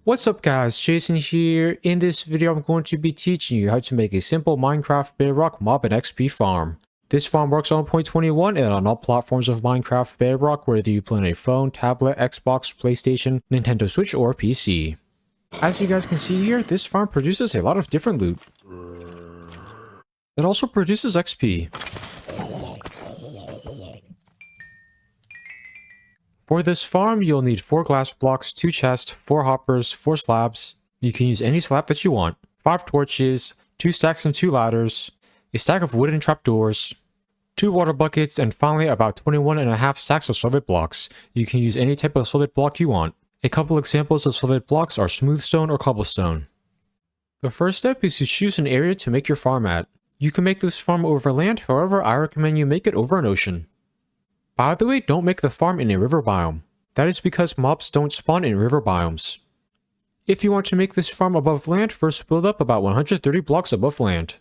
What's up guys, Jason here. In this video I'm going to be teaching you how to make a simple Minecraft Bedrock mob and XP farm. This farm works on 1.21 and on all platforms of Minecraft Bedrock, whether you play on a phone, tablet, Xbox, PlayStation, Nintendo Switch, or PC. As you guys can see here, this farm produces a lot of different loot. It also produces XP. For this farm, you'll need 4 glass blocks, 2 chests, 4 hoppers, 4 slabs. You can use any slab that you want. 5 torches, 2 stacks and 2 ladders, a stack of wooden trapdoors, 2 water buckets, and finally about 21.5 stacks of solid blocks. You can use any type of solid block you want. A couple examples of solid blocks are smooth stone or cobblestone. The first step is to choose an area to make your farm at. You can make this farm over land, however I recommend you make it over an ocean. By the way, don't make the farm in a river biome. That is because mobs don't spawn in river biomes. If you want to make this farm above land, first build up about 130 blocks above land.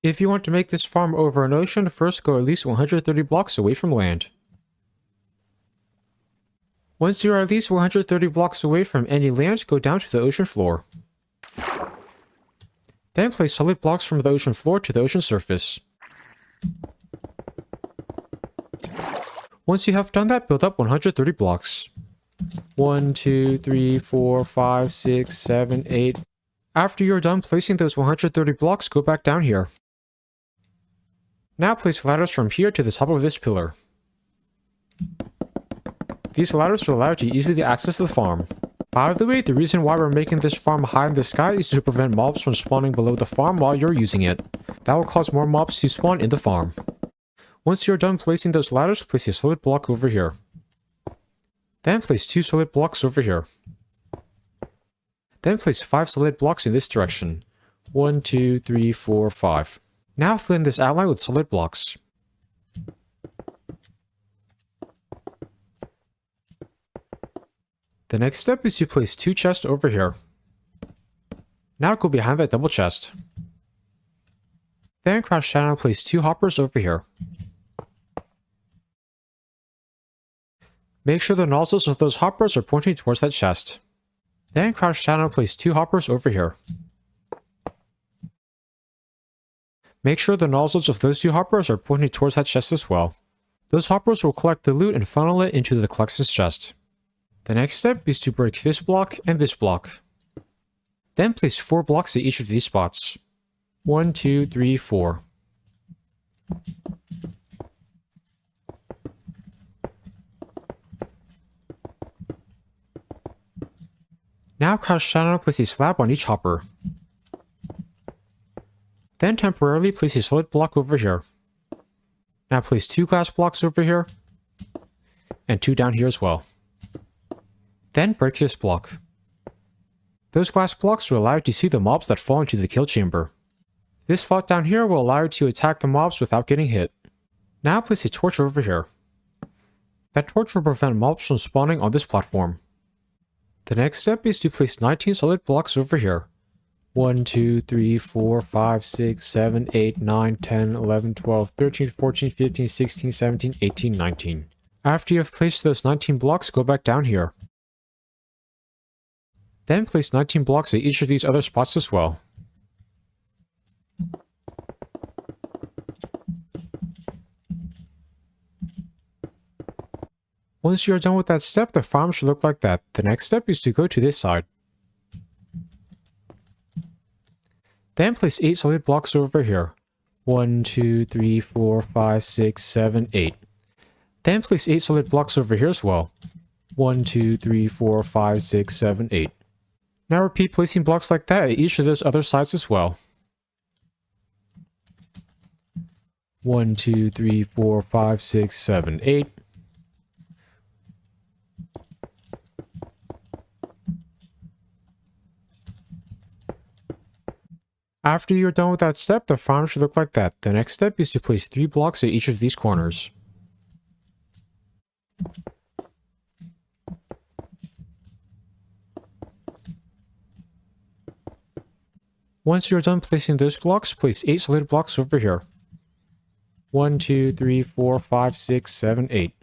If you want to make this farm over an ocean, first go at least 130 blocks away from land. Once you are at least 130 blocks away from any land, go down to the ocean floor. Then place solid blocks from the ocean floor to the ocean surface. Once you have done that, build up 130 blocks. 1, 2, 3, 4, 5, 6, 7, 8. After you're done placing those 130 blocks, go back down here. Now place ladders from here to the top of this pillar. These ladders will allow you to easily access the farm. By the way, the reason why we're making this farm high in the sky is to prevent mobs from spawning below the farm while you're using it. That will cause more mobs to spawn in the farm. Once you're done placing those ladders, place a solid block over here. Then place 2 solid blocks over here. Then place 5 solid blocks in this direction. 1, 2, 3, 4, 5. Now fill in this outline with solid blocks. The next step is to place 2 chests over here. Now go behind that double chest. Then crouch down and place 2 hoppers over here. Make sure the nozzles of those hoppers are pointing towards that chest. Then crouch down and place 2 hoppers over here. Make sure the nozzles of those 2 hoppers are pointing towards that chest as well. Those hoppers will collect the loot and funnel it into the collections chest. The next step is to break this block and this block. Then place 4 blocks at each of these spots. 1, 2, 3, 4. Now crouch down and place a slab on each hopper. Then temporarily place a solid block over here. Now place 2 glass blocks over here, and 2 down here as well. Then break this block. Those glass blocks will allow you to see the mobs that fall into the kill chamber. This slot down here will allow you to attack the mobs without getting hit. Now place a torch over here. That torch will prevent mobs from spawning on this platform. The next step is to place 19 solid blocks over here. 1, 2, 3, 4, 5, 6, 7, 8, 9, 10, 11, 12, 13, 14, 15, 16, 17, 18, 19. After you have placed those 19 blocks, go back down here. Then place 19 blocks at each of these other spots as well. Once you're done with that step, the farm should look like that. The next step is to go to this side. Then place 8 solid blocks over here. 1, 2, 3, 4, 5, 6, 7, 8. Then place 8 solid blocks over here as well. 1, 2, 3, 4, 5, 6, 7, 8. Now repeat placing blocks like that at each of those other sides as well. 1, 2, 3, 4, 5, 6, 7, 8. After you're done with that step, the farm should look like that. The next step is to place 3 blocks at each of these corners. Once you're done placing those blocks, place 8 solid blocks over here. 1, 2, 3, 4, 5, 6, 7, 8.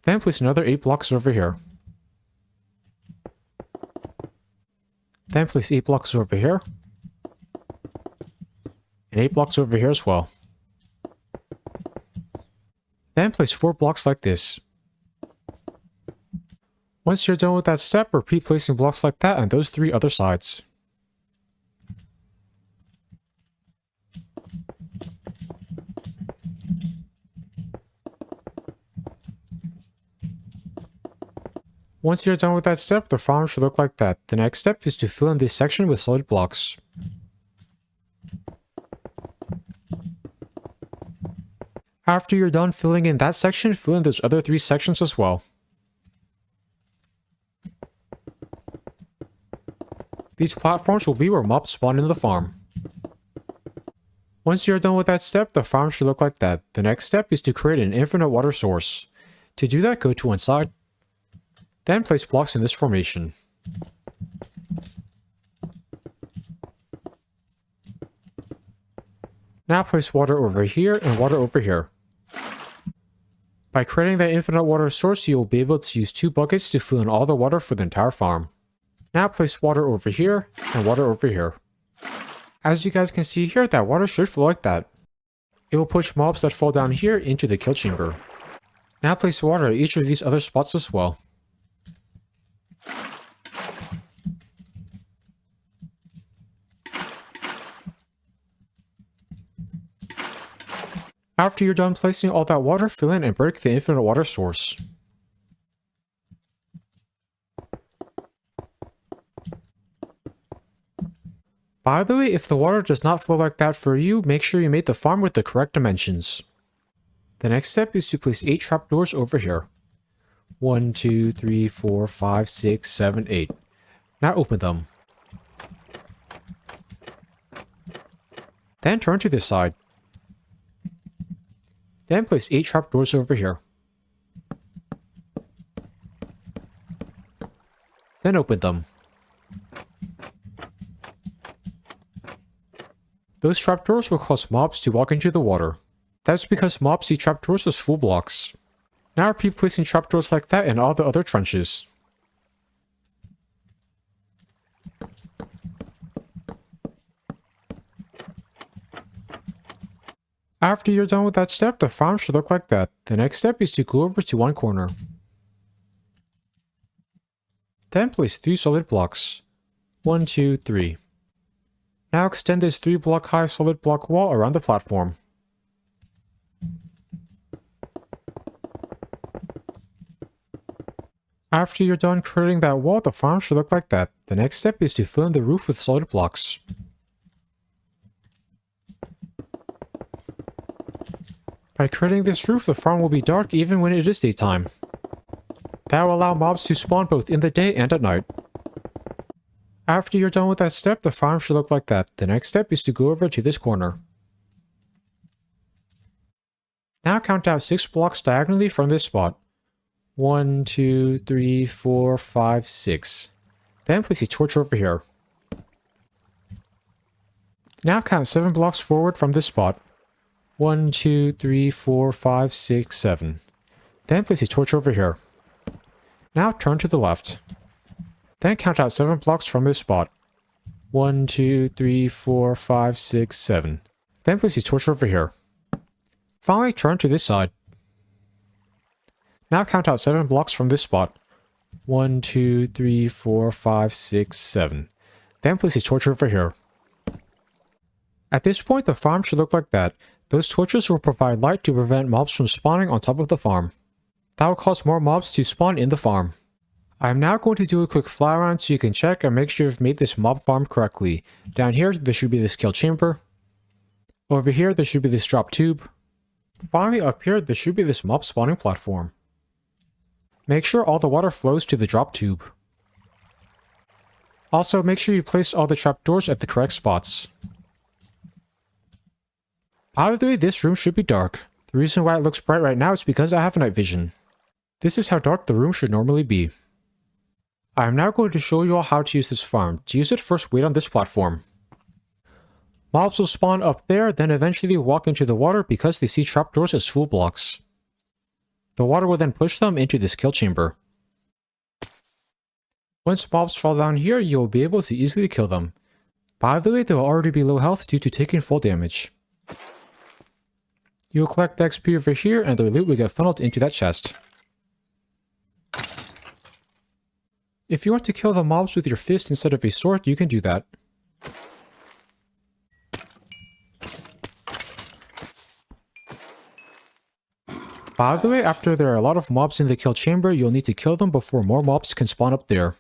Then place another 8 blocks over here. Then place 8 blocks over here. And 8 blocks over here as well. Then place 4 blocks like this. Once you're done with that step, repeat placing blocks like that on those 3 other sides. Once you're done with that step, the farm should look like that. The next step is to fill in this section with solid blocks. After you're done filling in that section, fill in those other 3 sections as well. These platforms will be where mobs spawn in the farm. Once you're done with that step, the farm should look like that. The next step is to create an infinite water source. To do that, go to one side. Then place blocks in this formation. Now place water over here and water over here. By creating that infinite water source, you will be able to use 2 buckets to fill in all the water for the entire farm. Now place water over here and water over here. As you guys can see here, that water should flow like that. It will push mobs that fall down here into the kill chamber. Now place water at each of these other spots as well. After you're done placing all that water, fill in and break the infinite water source. By the way, if the water does not flow like that for you, make sure you made the farm with the correct dimensions. The next step is to place 8 trapdoors over here. 1, 2, 3, 4, 5, 6, 7, 8. Now open them. Then turn to this side. Then place 8 trapdoors over here. Then open them. Those trapdoors will cause mobs to walk into the water. That's because mobs see trapdoors as full blocks. Now repeat placing trapdoors like that in all the other trenches. After you're done with that step, the farm should look like that. The next step is to go over to one corner. Then place 3 solid blocks. 1, 2, 3. Now extend this 3 block high solid block wall around the platform. After you're done creating that wall, the farm should look like that. The next step is to fill in the roof with solid blocks. By creating this roof, the farm will be dark even when it is daytime. That will allow mobs to spawn both in the day and at night. After you're done with that step, the farm should look like that. The next step is to go over to this corner. Now count out 6 blocks diagonally from this spot. 1, 2, 3, 4, 5, 6. Then place a torch over here. Now count 7 blocks forward from this spot. 1, 2, 3, 4, 5, 6, 7. Then place a torch over here. Now turn to the left. Then count out 7 blocks from this spot. 1, 2, 3, 4, 5, 6, 7. Then place a torch over here. Finally, turn to this side. Now count out 7 blocks from this spot. 1, 2, 3, 4, 5, 6, 7. Then place a torch over here. At this point, the farm should look like that. Those torches will provide light to prevent mobs from spawning on top of the farm. That will cause more mobs to spawn in the farm. I'm now going to do a quick fly around so you can check and make sure you've made this mob farm correctly. Down here, there should be this kill chamber. Over here, there should be this drop tube. Finally, up here, there should be this mob spawning platform. Make sure all the water flows to the drop tube. Also, make sure you place all the trapdoors at the correct spots. By the way, this room should be dark. The reason why it looks bright right now is because I have night vision. This is how dark the room should normally be. I am now going to show you all how to use this farm. To use it, first wait on this platform. Mobs will spawn up there, then eventually walk into the water because they see trapdoors as full blocks. The water will then push them into this kill chamber. Once mobs fall down here, you'll be able to easily kill them. By the way, they'll already be low health due to taking full damage. You'll collect the XP over here and the loot will get funneled into that chest. If you want to kill the mobs with your fist instead of a sword, you can do that. By the way, after there are a lot of mobs in the kill chamber, you'll need to kill them before more mobs can spawn up there.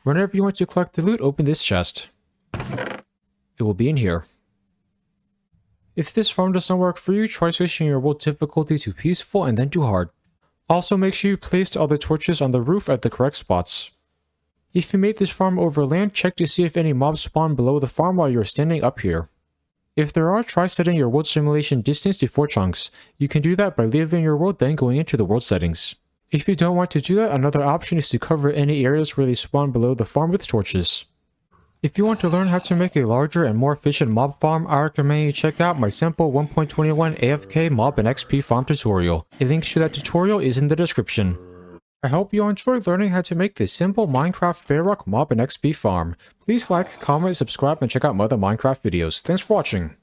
Whenever you want to collect the loot, open this chest. It will be in here. If this farm doesn't work for you, try switching your world difficulty to peaceful and then to hard. Also make sure you placed all the torches on the roof at the correct spots. If you made this farm over land, check to see if any mobs spawn below the farm while you're standing up here. If there are, try setting your world simulation distance to 4 chunks. You can do that by leaving your world then going into the world settings. If you don't want to do that, another option is to cover any areas where they spawn below the farm with torches. If you want to learn how to make a larger and more efficient mob farm, I recommend you check out my simple 1.21 AFK mob and XP farm tutorial. A link to that tutorial is in the description. I hope you enjoyed learning how to make this simple Minecraft Bedrock mob and XP farm. Please like, comment, subscribe, and check out my other Minecraft videos. Thanks for watching.